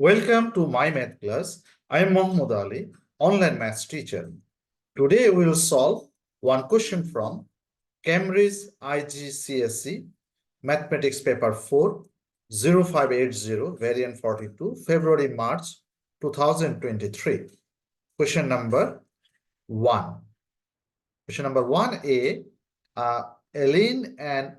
Welcome to my math class. I am Mohammad Ali, online maths teacher. Today we will solve one question from Cambridge IGCSE Mathematics Paper 4 0580 variant 42 February March 2023. Question number 1. Question number 1A, Elaine and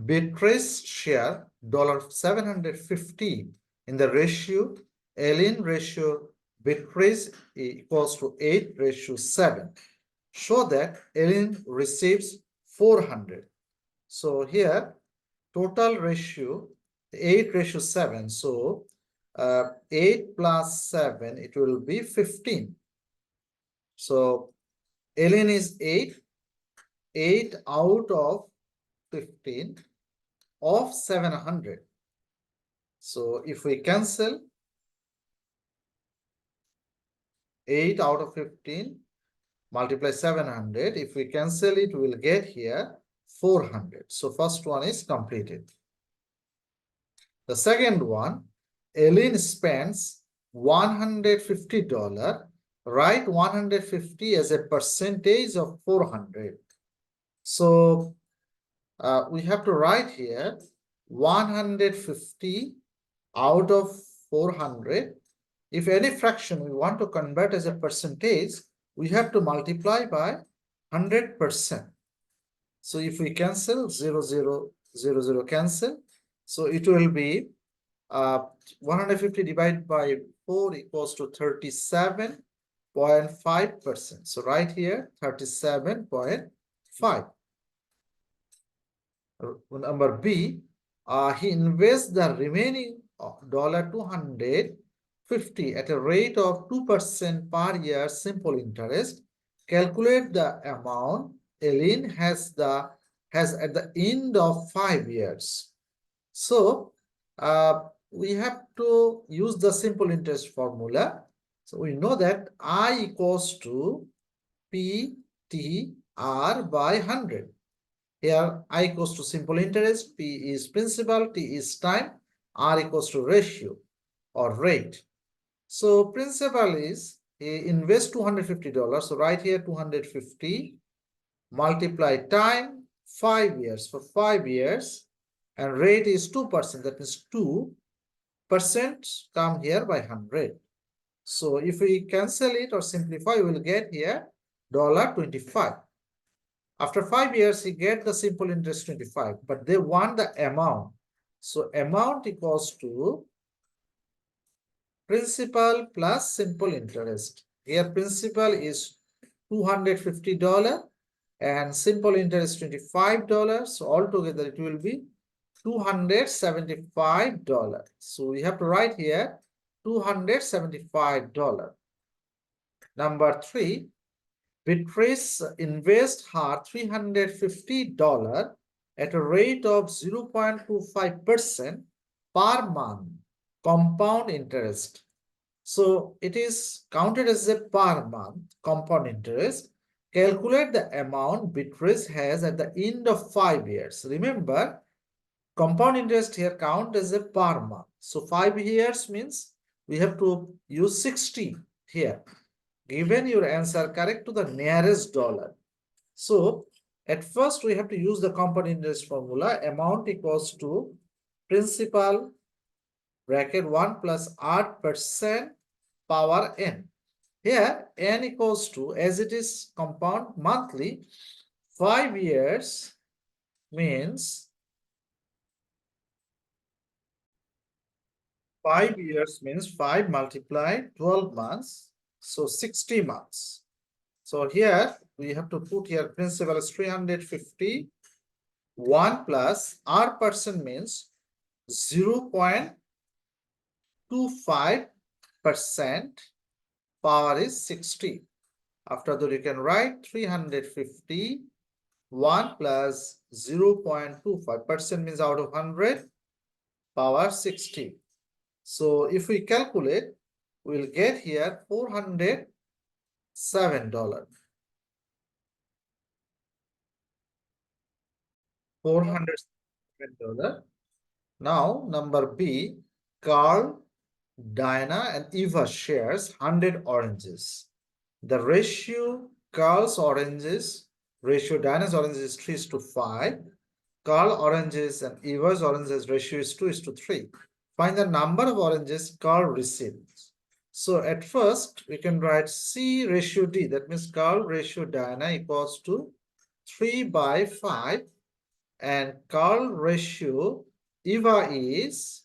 Beatrice share $750 in the ratio Elaine ratio Beatrice equals to 8:7. Show that Elaine receives 400. So here total ratio 8:7. So 8 plus 7, it will be 15. So Elaine is 8 out of 15 of 700. So if we cancel 8 out of 15 multiply 700, if we cancel it, we will get here 400. So first one is completed. The second one, Elaine spends $150. Write 150 as a percentage of 400. So we have to write here 150 out of 400. If any fraction we want to convert as a percentage, we have to multiply by 100%. So if we cancel 0, 0, 0, 0 cancel, so it will be 150 divided by 4 equals to 37.5%. So right here 37.5. Number B, he invests the remaining $250 at a rate of 2% per year simple interest. Calculate the amount Elaine has at the end of 5 years. So we have to use the simple interest formula. So we know that I equals to PTR by 100. Here I equals to simple interest, P is principal, T is time, R equals to ratio or rate. So principal is invest $250. So right here 250 multiply time 5 years for 5 years, and rate is 2%. That means 2% come here by 100. So if we cancel it or simplify, we will get here $25. After 5 years, he get the simple interest 25, but they want the amount. So amount equals to principal plus simple interest. Here principal is $250 and simple interest $25. So altogether it will be $275. So we have to write here $275. Number 3. Beatrice invests her $350 at a rate of 0.25% per month compound interest. So it is counted as a per month compound interest. Calculate the amount Beatrice has at the end of 5 years. Remember, compound interest here count as a per month. So 5 years means we have to use 60 here. Given your answer correct to the nearest dollar. So at first we have to use the compound interest formula. Amount equals to principal bracket 1 plus R% power n. Here n equals to, as it is compound monthly, 5 years means 5 multiplied 12 months. So 60 months. So here we have to put here principal is 350. 1 plus R% means 0.25%. Power is 60. After that you can write 350. 1 plus 0.25% means out of 100. Power 60. So if we calculate, we'll get here $407. $407. Now number B, Carl Diana and Eva shares 100 oranges. The ratio Carl's oranges, ratio Diana's oranges is 3:5. Carl oranges and Eva's oranges ratio is 2:3. Find the number of oranges Carl receives. So at first we can write C ratio D. That means Carl ratio Diana equals to 3/5 and Carl ratio Eva is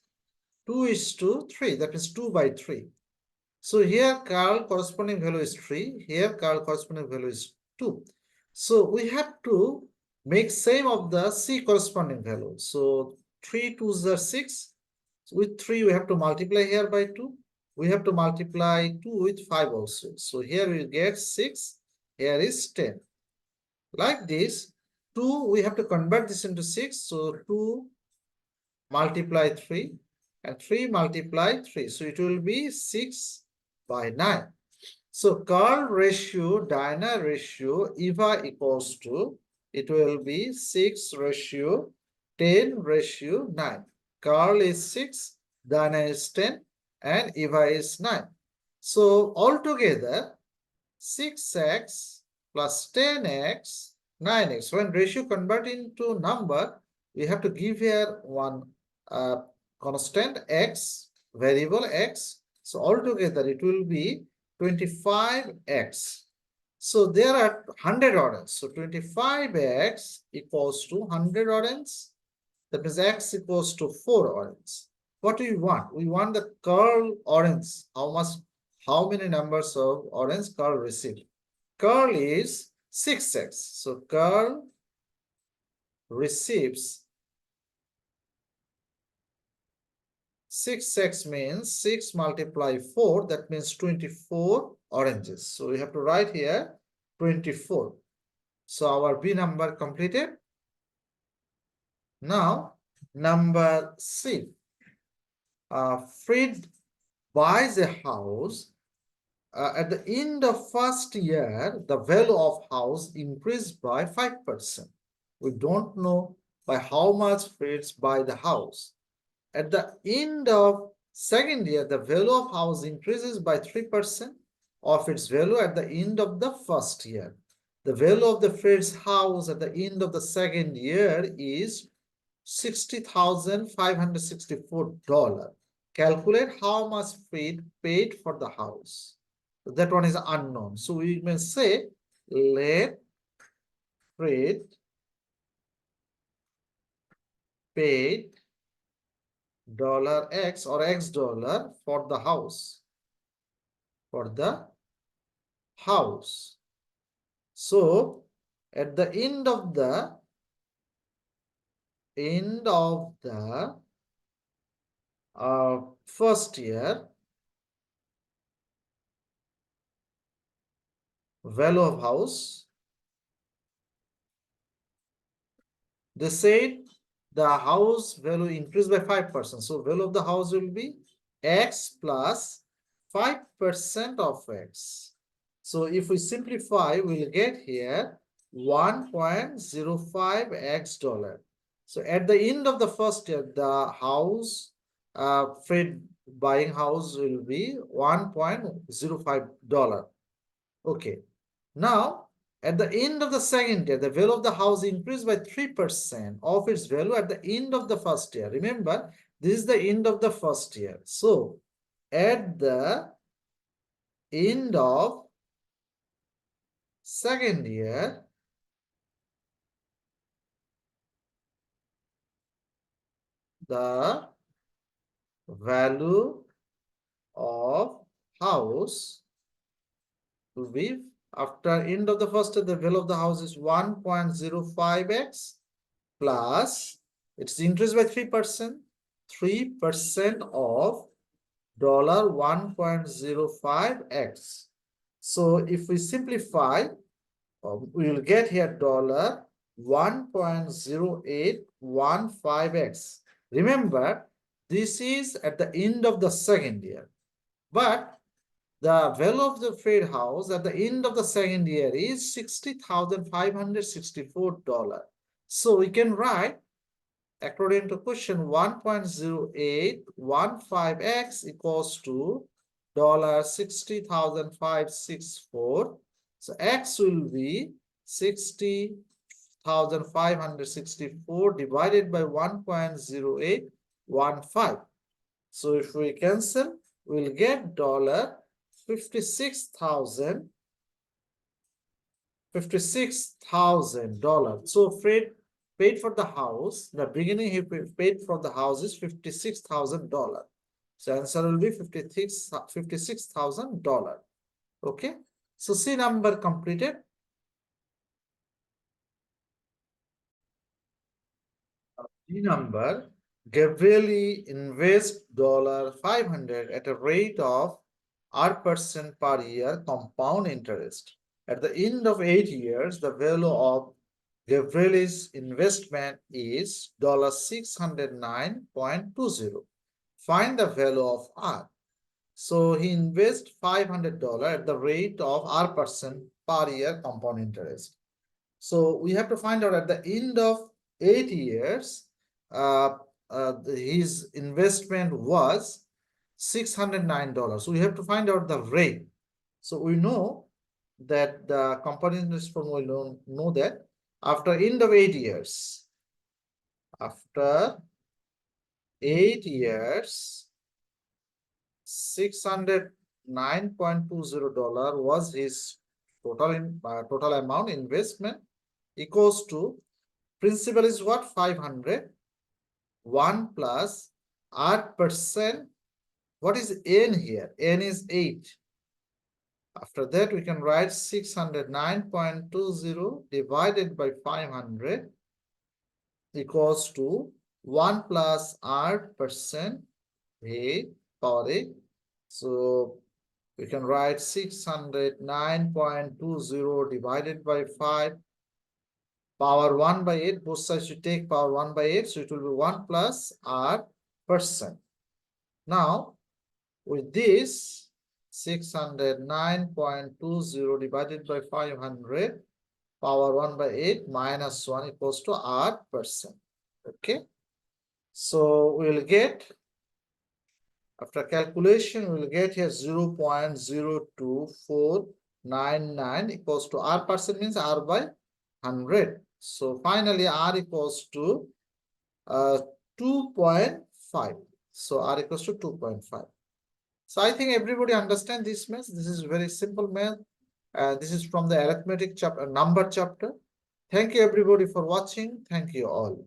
2:3. That means 2/3. So here Carl corresponding value is 3. Here Carl corresponding value is 2. So we have to make same of the C corresponding value. So 3 2s are 6. With 3 we have to multiply here by 2. We have to multiply 2 with 5 also. So here we get 6. Here is 10. Like this, 2 we have to convert this into 6. So 2 multiply 3 and 3 multiply 3. So it will be 6/9. So Carl ratio, Diana ratio, Eva equals to, it will be 6:10:9. Carl is 6, Diana is 10, and Eva is 9. So altogether, 6x plus 10x, 9x. When ratio convert into number, we have to give here one constant x, variable x. So altogether it will be 25x. So there are 100 oranges. So 25x equals to 100 oranges. That means x equals to 4 oranges. What do we want? We want the Carl orange. How many numbers of orange Carl received? Carl is 6x. So Carl receives 6x means 6 multiply 4. That means 24 oranges. So we have to write here 24. So our B number completed. Now, number C. Fred buys a house. At the end of first year, the value of house increased by 5%. We don't know by how much Fred buy the house. At the end of second year, the value of house increases by 3% of its value at the end of the first year. The value of the Fred's house at the end of the second year is $60,564. Calculate how much Fred paid for the house. That one is unknown. So we may say, let Fred paid $X or X dollar for the house. For the house. So at the end of the first year, value of house, they said the house value increased by 5%. So value of the house will be X plus 5% of X. So if we simplify, we'll get here 1.05 X dollar. So at the end of the first year, the house, Fred buying house will be $1.05. Okay. Now, at the end of the second year, the value of the house increased by 3% of its value at the end of the first year. Remember, this is the end of the first year. So, at the end of second year, the value of house will be, after end of the first year, the value of the house is 1.05x plus, it's increased by 3%, 3% of $1.05x. So if we simplify, we will get here $1.0815x. Remember, this is at the end of the second year. But the value of the Fred house at the end of the second year is $60,564. So we can write according to question, 1.0815x equals to $60,564. So x will be 60,564 divided by 1.0815. So if we cancel, we'll get $56,000. So Fred paid for the house. The beginning he paid for the house is $56,000. So answer will be $56,000. Okay. So C number completed. D number, Gabrieli invests $500 at a rate of R% per year compound interest. At the end of 8 years, the value of Gabrieli's investment is $609.20. Find the value of R. So he invests $500 at the rate of R% per year compound interest. So we have to find out at the end of 8 years, his investment was $609. So we have to find out the rate. So we know that the compound interest formula, we know that after end of 8 years, after 8 years, $609.20 was his total amount investment, equals to principal is what? 500. 1 plus R%. What is N here? N is 8. After that, we can write 609.20 divided by 500 equals to 1 plus R% A power 8. So we can write 609.20 divided by 5. Power 1 by 8, both sides you take power 1 by 8, so it will be 1 plus R%. Now, with this, 609.20 divided by 500, power 1 by 8 minus 1 equals to R%. Okay. So we'll get, after calculation, we'll get here 0.02499 equals to R% means R by 100. So finally, R equals to 2.5. So R equals to 2.5. So I think everybody understand this math. This is very simple math. This is from the arithmetic chapter, number chapter. Thank you everybody for watching. Thank you all.